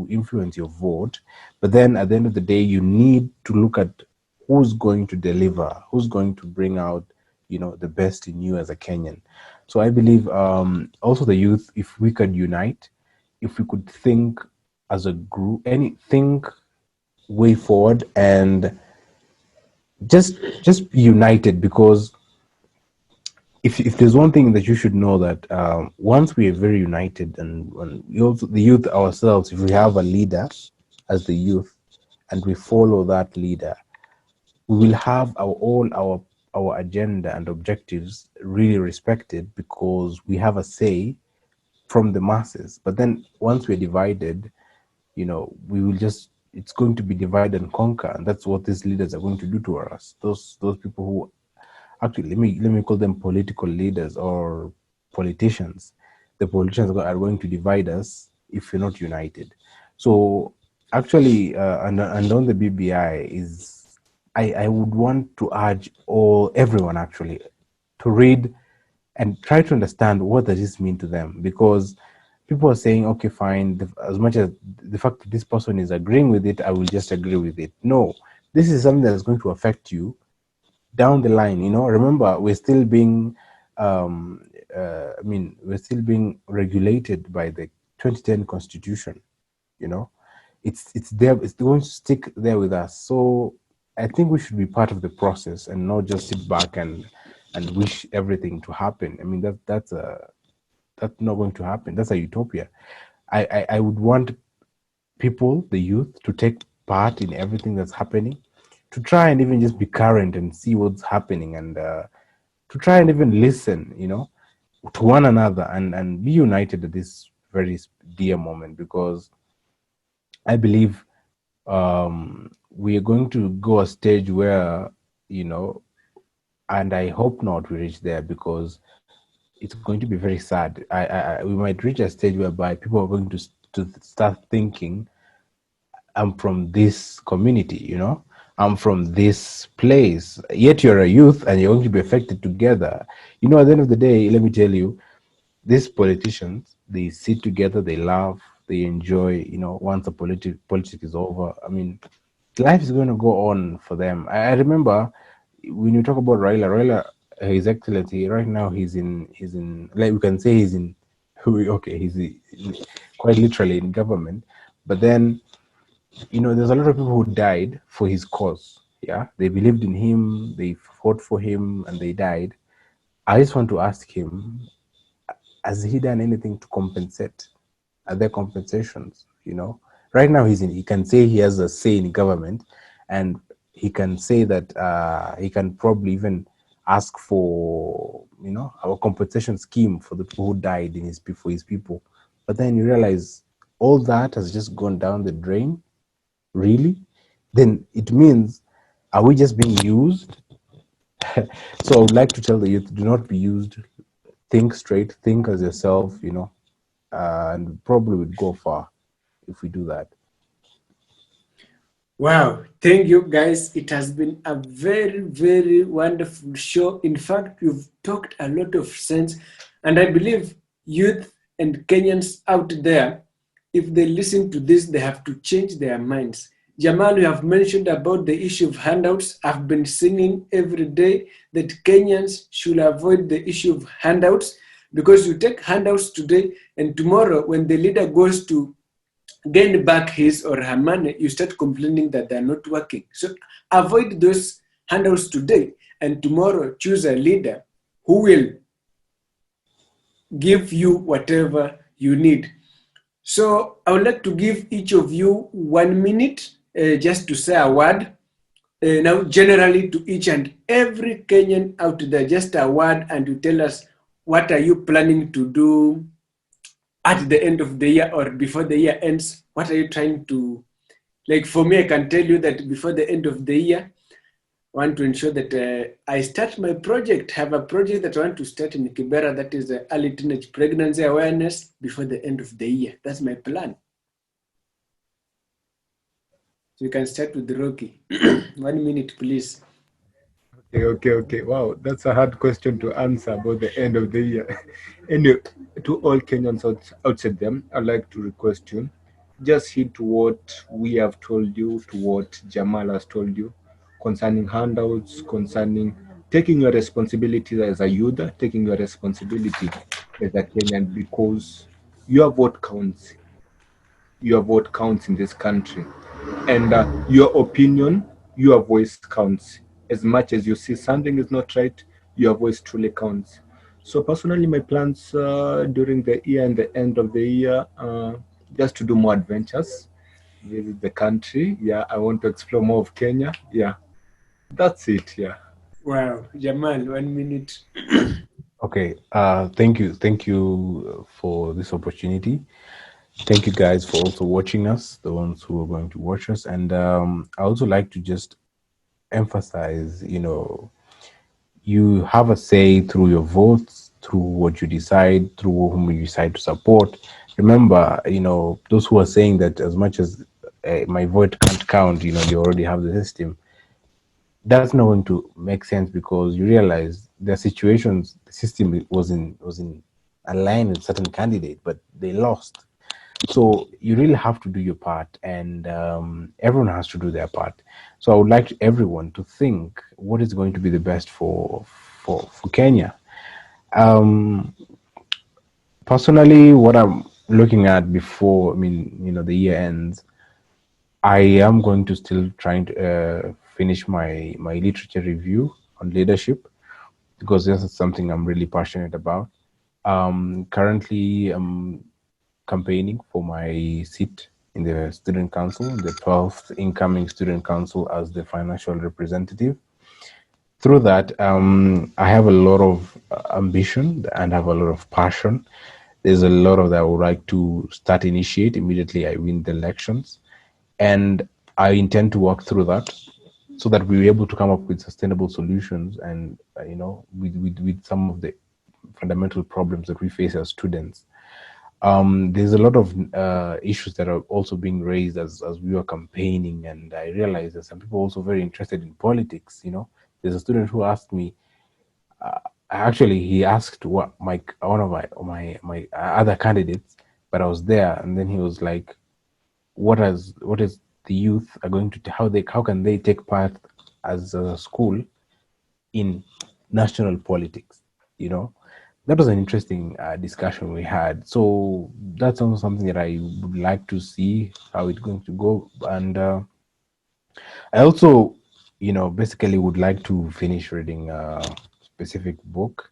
influence your vote. But then at the end of the day, you need to look at who's going to deliver, who's going to bring out the best in you as a Kenyan. So I believe also the youth, if we could unite, if we could think as a group, think way forward and just be united, because if there's one thing that you should know, that once we are very united, and when the youth ourselves, if we have a leader as the youth and we follow that leader, we will have our agenda and objectives really respected, because we have a say from the masses. But then once we're divided, we will just, it's going to be divide and conquer, and that's what these leaders are going to do to us. Those people who actually, let me call them political leaders or politicians. The politicians are going to divide us if we're not united. So actually, and on the BBI is, I would want to urge everyone actually to read and try to understand what does this mean to them, because people are saying, okay, fine, as much as the fact that this person is agreeing with it, I will just agree with it. No, this is something that is going to affect you down the line. Remember, we're still being we're still being regulated by the 2010 constitution. It's there, it's going to stick there with us. So I think we should be part of the process and not just sit back and wish everything to happen. I mean, that's not going to happen. That's a utopia. I would want people, the youth, to take part in everything that's happening, to try and even just be current and see what's happening, and to try and even listen, to one another, and be united at this very dear moment, because I believe we are going to go a stage where, and I hope not we reach there, because it's going to be very sad. We might reach a stage whereby people are going to start thinking, I'm from this community, I'm from this place. Yet you're a youth and you're going to be affected together. At the end of the day, let me tell you, these politicians, they sit together, they laugh, they enjoy, once the politics is over. I mean, life is going to go on for them. I remember when you talk about Raila, His Excellency, right now he's in, like we can say, he's in Okay, quite literally in government, but then there's a lot of people who died for his cause. Yeah, they believed in him, they fought for him, and they died. I just want to ask him, has he done anything to compensate? Are there compensations? Right now he can say he has a say in government, and he can say that he can probably even ask for a compensation scheme for the people who died for his people. But then you realize all that has just gone down the drain. Really? Then it means, are we just being used? So I would like to tell the youth, do not be used. Think straight, think as yourself, and probably would go far if we do that. Wow, thank you guys. It has been a very, very wonderful show. In fact, you've talked a lot of sense, and I believe youth and Kenyans out there, if they listen to this, they have to change their minds. Jamal, you have mentioned about the issue of handouts. I've been singing every day that Kenyans should avoid the issue of handouts, because you take handouts today, and tomorrow when the leader goes to gain back his or her money, you start complaining that they're not working. So avoid those handouts today, and tomorrow choose a leader who will give you whatever you need. So I would like to give each of you 1 minute just to say a word. Now, generally to each and every Kenyan out there, just a word, and you tell us what are you planning to do at the end of the year or before the year ends. What are you trying to, like for me, I can tell you that before the end of the year, I want to ensure that I start my project, have a project that I want to start in Kibera, that is early teenage pregnancy awareness before the end of the year. That's my plan. So you can start with Rocky. 1 minute, please. Okay. Wow, that's a hard question to answer about the end of the year. Anyway, to all Kenyans outside them, I'd like to request you, just heed to what we have told you, to what Jamal has told you, concerning handouts, concerning taking your responsibility as a youth, taking your responsibility as a Kenyan, because your vote counts. Your vote counts in this country, and your opinion, your voice counts. As much as you see something is not right, your voice truly counts. So personally, my plans during the year and the end of the year, just to do more adventures, visit the country. Yeah, I want to explore more of Kenya. Yeah, that's it. Yeah. Wow, Jamal, 1 minute. Okay. Thank you for this opportunity. Thank you guys for also watching us, the ones who are going to watch us. And I also like to just emphasize, you have a say through your votes, through what you decide, through whom you decide to support. Remember, those who are saying that as much as my vote can't count, they already have the system. That's not going to make sense, because you realize there are situations the system was in a line with certain candidate, but they lost. So you really have to do your part, and everyone has to do their part. So I would like everyone to think what is going to be the best for Kenya. Um, Personally, what I'm looking at before, the year ends, I am going to still trying to finish my literature review on leadership, because this is something I'm really passionate about. Currently, I'm campaigning for my seat in the student council, the 12th incoming student council, as the financial representative. Through that, I have a lot of ambition and have a lot of passion. There's a lot of that I would like to start initiate immediately I win the elections, and I intend to work through that so that we're able to come up with sustainable solutions, and with some of the fundamental problems that we face as students. There's a lot of issues that are also being raised as we were campaigning, and I realized that some people are also very interested in politics. There's a student who asked me, actually he asked one of my other candidates, but I was there, and then he was like, what is the youth are going to, how can they take part as a school in national politics, that was an interesting discussion we had. So that's also something that I would like to see how it's going to go. And I also, basically would like to finish reading a specific book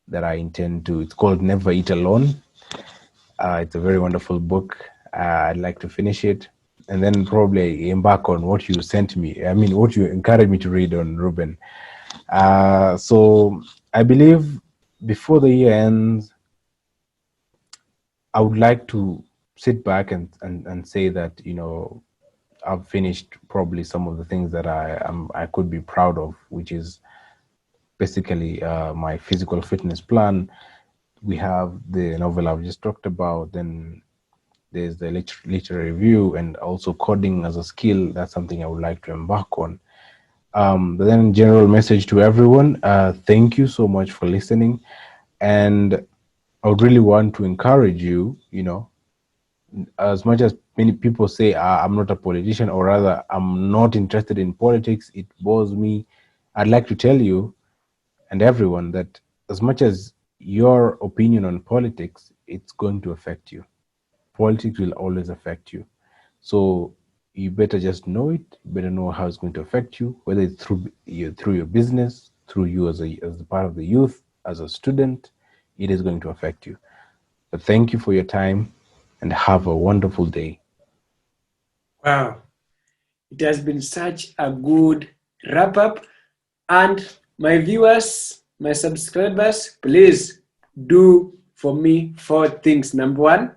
that I intend to. It's called Never Eat Alone. It's a very wonderful book. I'd like to finish it and then probably embark on what you sent me. I mean, what you encouraged me to read on Ruben. So I believe before the year ends, I would like to sit back and say that, I've finished probably some of the things that I could be proud of, which is basically my physical fitness plan. We have the novel I've just talked about. Then there's the literary review and also coding as a skill. That's something I would like to embark on. But then general message to everyone, thank you so much for listening. And I would really want to encourage you, as much as many people say, I'm not a politician, or rather, I'm not interested in politics, it bores me. I'd like to tell you and everyone that as much as your opinion on politics, it's going to affect you. Politics will always affect you. So you better just know it. You better know how it's going to affect you, whether it's through your business, through you as a part of the youth, as a student, it is going to affect you. But thank you for your time and have a wonderful day. Wow. It has been such a good wrap up. And my viewers, my subscribers, please do for me 4 things. Number 1,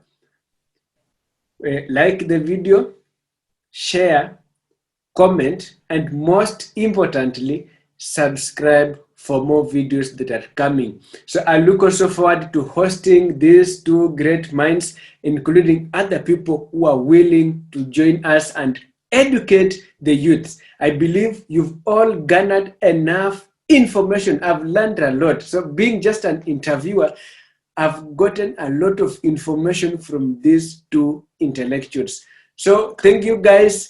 like the video, share, comment, and most importantly, subscribe for more videos that are coming. So I look also forward to hosting these 2 great minds, including other people who are willing to join us and educate the youth. I believe you've all garnered enough information. I've learned a lot. So being just an interviewer, I've gotten a lot of information from these 2 intellectuals. So thank you guys.